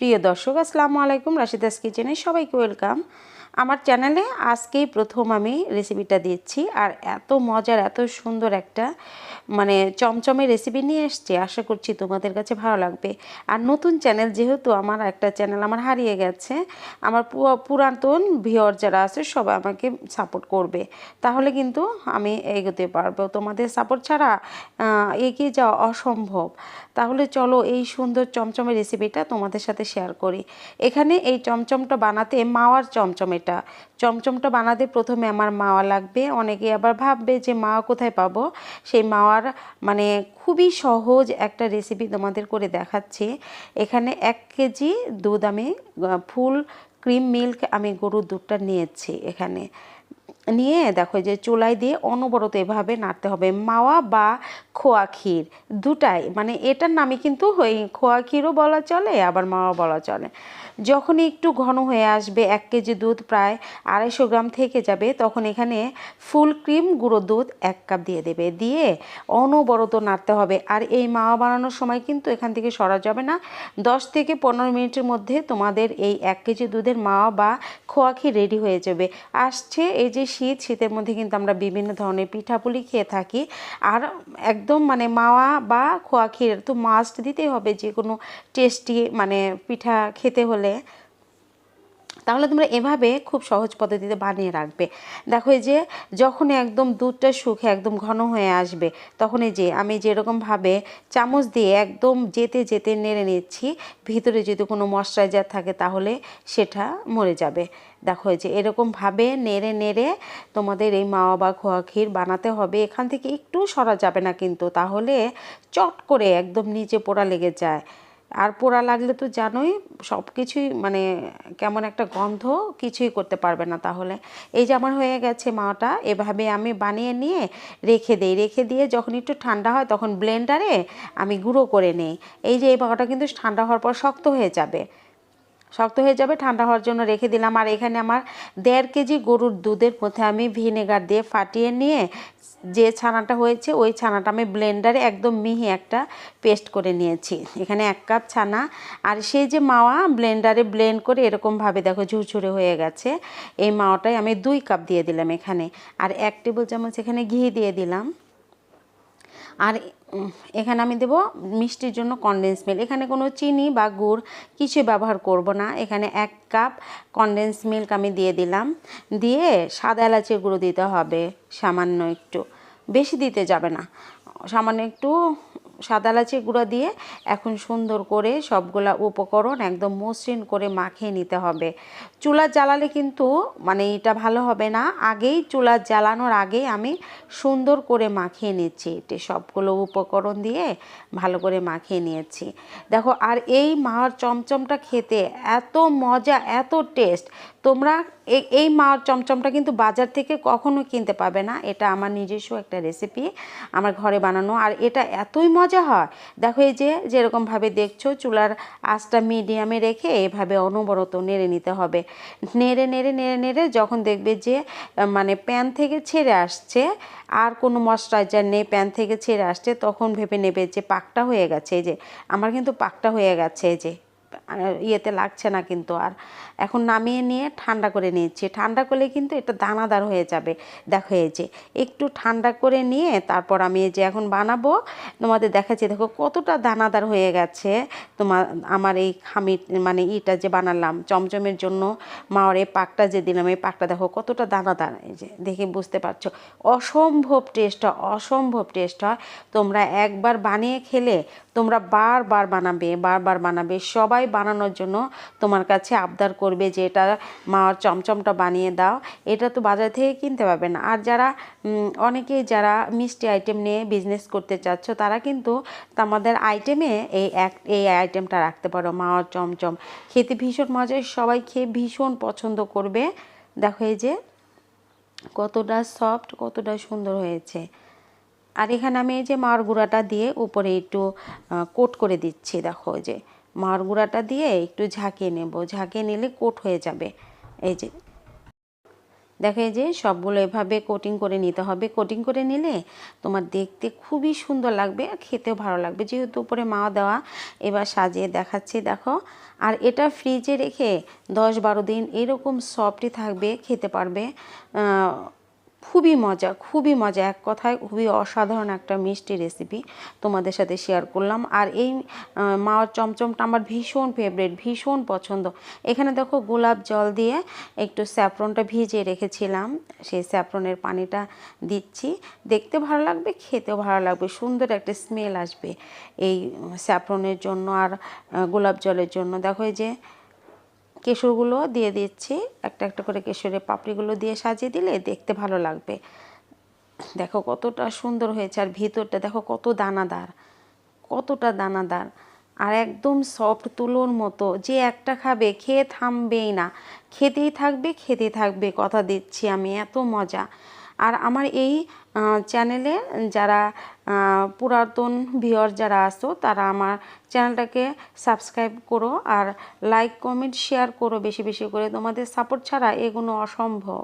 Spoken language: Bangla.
প্রিয় দর্শক, আসসালামু আলাইকুম। রাশিদাস কিচেনে সবাইকে ওয়েলকাম। আমার চ্যানেলে আজকেই প্রথম আমি রেসিপিটা দিচ্ছি, আর এত মজার এত সুন্দর একটা চমচমে রেসিপি নিয়ে এসছি। আশা করছি তোমাদের কাছে ভালো লাগবে। আর নতুন চ্যানেল যেহেতু, আমার একটা চ্যানেল আমার হারিয়ে গেছে, আমার পুরাতন ভিউয়ার যারা আছে সবাই আমাকে সাপোর্ট করবে, তাহলে কিন্তু আমি এগোতে পারবো। তোমাদের সাপোর্ট ছাড়া এগিয়ে যাওয়া অসম্ভব। তাহলে চলো এই সুন্দর চমচমে রেসিপিটা তোমাদের সাথে শেয়ার করি। এখানে এই চমচমটা বানাতে মাওয়ার চমচমটা বানাতে প্রথমে আমার মাওয়া লাগবে। অনেকে আবার ভাববে যে মাওয়া কোথায় পাবো। সেই মাওয়ার খুবই সহজ একটা রেসিপি তোমাদের করে দেখাচ্ছি। এখানে 1 কেজি দুধ আমি ফুল ক্রিম মিল্ক আমি গরুর দুধটা নিয়েছি। এখানে নিয়ে দেখো যে চুলায় দিয়ে অনবরত এভাবে নাড়তে হবে। মাওয়া বা খোয়া ক্ষীর দুটাই, এটার নামই কিন্তু ওই খোয়া ক্ষীরও বলা চলে, আবার মাওয়া বলা চলে। যখনই একটু ঘন হয়ে আসবে, 1 কেজি দুধ প্রায় 250 গ্রাম থেকে যাবে, তখন এখানে ফুল ক্রিম গুঁড়ো দুধ 1 কাপ দিয়ে দেবে। দিয়ে অনবরত নাড়তে হবে। আর এই মাওয়া বানানোর সময় কিন্তু এখান থেকে সরা যাবে না। 10 থেকে 15 মিনিটের মধ্যে তোমাদের এই 1 কেজি দুধের মাওয়া বা খোয়া ক্ষীর রেডি হয়ে যাবে। আসছে এই যে শীতের মধ্যে কিন্তু আমরা বিভিন্ন ধরনের পিঠাপুলি খেয়ে থাকি। আর একদম মাওয়া বা খোয়া ক্ষীর তো মাস্ট দিতেই হবে যে কোনো টেস্টি পিঠা খেতে হলে। তাহলে তোমরা এভাবে খুব সহজ পদ্ধতিতে বানিয়ে রাখবে। দেখো এই যে যখন একদম দুধটা শুকে একদম ঘন হয়ে আসবে, তখন এই যে আমি যেরকমভাবে চামচ দিয়ে একদম যেতে যেতে নেড়ে নিচ্ছি, ভিতরে যদি কোনো ময়শ্চারাইজার থাকে তাহলে সেটা মরে যাবে। দেখো এই যে এরকমভাবে নেড়ে নেড়ে তোমাদের এই মাওয়া বা খোয়া ক্ষীর বানাতে হবে। এখান থেকে একটু সরা যাবে না কিন্তু, তাহলে চট করে একদম নিচে পোড়া লেগে যায়। আর পোড়া লাগলে তো জানোই সব কিছুই কেমন একটা গন্ধ, কিছুই করতে পারবে না। তাহলে এই যে আমার হয়ে গেছে মাওয়াটা, এভাবে আমি বানিয়ে নিয়ে রেখে দিয়ে যখন একটু ঠান্ডা হয় তখন ব্লেন্ডারে আমি গুঁড়ো করে নিই। এই যে এই মাওয়াটা কিন্তু ঠান্ডা হওয়ার পর শক্ত হয়ে যাবে, ঠান্ডা হওয়ার জন্য রেখে দিলাম। আর এখানে আমার 1.5 কেজি গরুর দুধের মধ্যে আমি ভিনেগার দিয়ে ফাটিয়ে নিয়ে যে ছানাটা হয়েছে, ওই ছানাটা আমি ব্লেন্ডারে একদম মিহি একটা পেস্ট করে নিয়েছি। এখানে 1 কাপ ছানা। আর সেই যে মাওয়া ব্লেন্ডারে ব্লেন্ড করে এরকমভাবে দেখো ঝুরঝুরে হয়ে গেছে। এই মাওয়াটাই আমি 2 কাপ দিয়ে দিলাম এখানে। আর 1 টেবিল চামচ এখানে ঘি দিয়ে দিলাম। আর এখানে আমি দেব মিষ্টির জন্য কনডেন্স মিল্ক। এখানে কোনো চিনি বা গুড় কিছু ব্যবহার করব না। এখানে 1 কাপ কনডেন্স মিল্ক আমি দিয়ে দিলাম। দিয়ে সাদা এলাচের গুঁড়ো দিতে হবে সামান্য একটু, বেশি দিতে যাবে না, সামান্য একটু সাদা এলাচের গুঁড়ো দিয়ে এখন সুন্দর করে সবগুলা উপকরণ একদম মসৃণ করে মাখিয়ে নিতে হবে। চুলা জ্বালালে কিন্তু এটা ভালো হবে না। আগেই চুলা জ্বালানোর আগে আমি সুন্দর করে মাখিয়ে নিচ্ছি। এটি সবগুলো উপকরণ দিয়ে ভালো করে মাখিয়ে নিয়েছি। দেখো, আর এই মাওয়ার চমচমটা খেতে এত মজা, এত টেস্ট। তোমরা এই মাওয়ার চমচমটা কিন্তু বাজার থেকে কখনো কিনতে পাবে না। এটা আমার নিজস্ব একটা রেসিপি, আমার ঘরে বানানো। আর এটা এতই মজা হয়। দেখো এই যে যেরকমভাবে দেখছো, চুলার আঁচটা মিডিয়ামে রেখে এভাবে অনবরত নেড়ে নিতে হবে। নেড়ে নেড়ে নেড়ে নেড়ে যখন দেখবে যে প্যান থেকে ছেড়ে আসছে, আর কোনো ময়শ্চারাইজার নেই, প্যান থেকে ছেড়ে আসছে, তখন ভেবে নেবে যে পাকটা হয়ে গেছে। এই যে আমার কিন্তু পাকটা হয়ে গেছে, এই যে ইয়েতে লাগছে না কিন্তু। আর এখন নামিয়ে নিয়ে ঠান্ডা করে নিচ্ছি। ঠান্ডা করলে কিন্তু এটা দানাদার হয়ে যাবে। দেখো এই যে একটু ঠান্ডা করে নিয়ে তারপর আমি এই যে এখন বানাবো, তোমাদের দেখাচ্ছি। দেখো কতটা দানাদার হয়ে গেছে আমার এই খামির ইটা যে বানালাম চমচমের জন্য, মাওয়ার এই পাকটা যে দিলাম, এই পাকটা দেখো কতটা দানাদার। এই যে দেখে বুঝতে পারছো, অসম্ভব টেস্ট হয়, অসম্ভব টেস্ট হয়। তোমরা একবার বানিয়ে খেলে তোমরা বারবার বানাবে। সবাই বানানোর জন্য তোমার কাছে আবদার করবে যে এটা মাওয়ার চমচমটা বানিয়ে দাও। এটা তো বাজার থেকে কিনতে পারবে না। আর অনেকেই যারা মিষ্টি আইটেম নিয়ে বিজনেস করতে চাচ্ছ, তারা কিন্তু আমাদের আইটেমে এই আইটেমটা রাখতে পারো। মাওয়ার চমচম খেতে ভীষণ মজা, সবাই খেয়ে ভীষণ পছন্দ করবে। দেখো এই যে কতটা সফট, কতটা সুন্দর হয়েছে। আর এখানে আমি এই যে মাওয়ার গুঁড়াটা দিয়ে উপরে একটু কোট করে দিচ্ছি। দেখো যে মাওয়ার গুঁড়াটা দিয়ে একটু ঝাঁকিয়ে নেব, ঝাঁকিয়ে নিলে কোট হয়ে যাবে। এই যে দেখো এই যে সবগুলো এভাবে কোটিং করে নিতে হবে। কোটিং করে নিলে তোমার দেখতে খুবই সুন্দর লাগবে আর খেতেও ভালো লাগবে। যেহেতু উপরে মাওয়া দেওয়া, এবার সাজিয়ে দেখাচ্ছি দেখো। আর এটা ফ্রিজে রেখে 10-12 দিন এরকম সফটই থাকবে, খেতে পারবে। খুবই মজা, এক কথায় খুবই অসাধারণ একটা মিষ্টি রেসিপি তোমাদের সাথে শেয়ার করলাম। আর এই মাওয়ার চমচমটা আমার ভীষণ ফেভারিট, ভীষণ পছন্দ। এখানে দেখো গোলাপ জল দিয়ে একটু স্যাফরনটা ভিজিয়ে রেখেছিলাম, সেই স্যাফরনের পানিটা দিচ্ছি। দেখতে ভালো লাগবে, খেতেও ভালো লাগবে, সুন্দর একটা স্মেল আসবে এই স্যাফরনের জন্য আর গোলাপ জলের জন্য। দেখো এই যে কেশরগুলো দিয়ে দিচ্ছি, একটা একটা করে কেশরের পাপড়িগুলো দিয়ে সাজিয়ে দিলে দেখতে ভালো লাগবে। দেখো কতটা সুন্দর হয়েছে, আর ভিতরটা দেখো কতটা দানাদার আর একদম সফট তুলোর মতো। যে একটা খাবে খেয়ে থামবেই না, খেতেই থাকবে, কথা দিচ্ছি আমি, এত মজা। আর আমার এই চ্যানেলে যারা পুরাতন ভিউয়ার যারা আসো, তারা আমার চ্যানেলটাকে সাবস্ক্রাইব করো আর লাইক কমেন্ট শেয়ার করো বেশি বেশি করে। তোমাদের সাপোর্ট ছাড়া এগুলো অসম্ভব।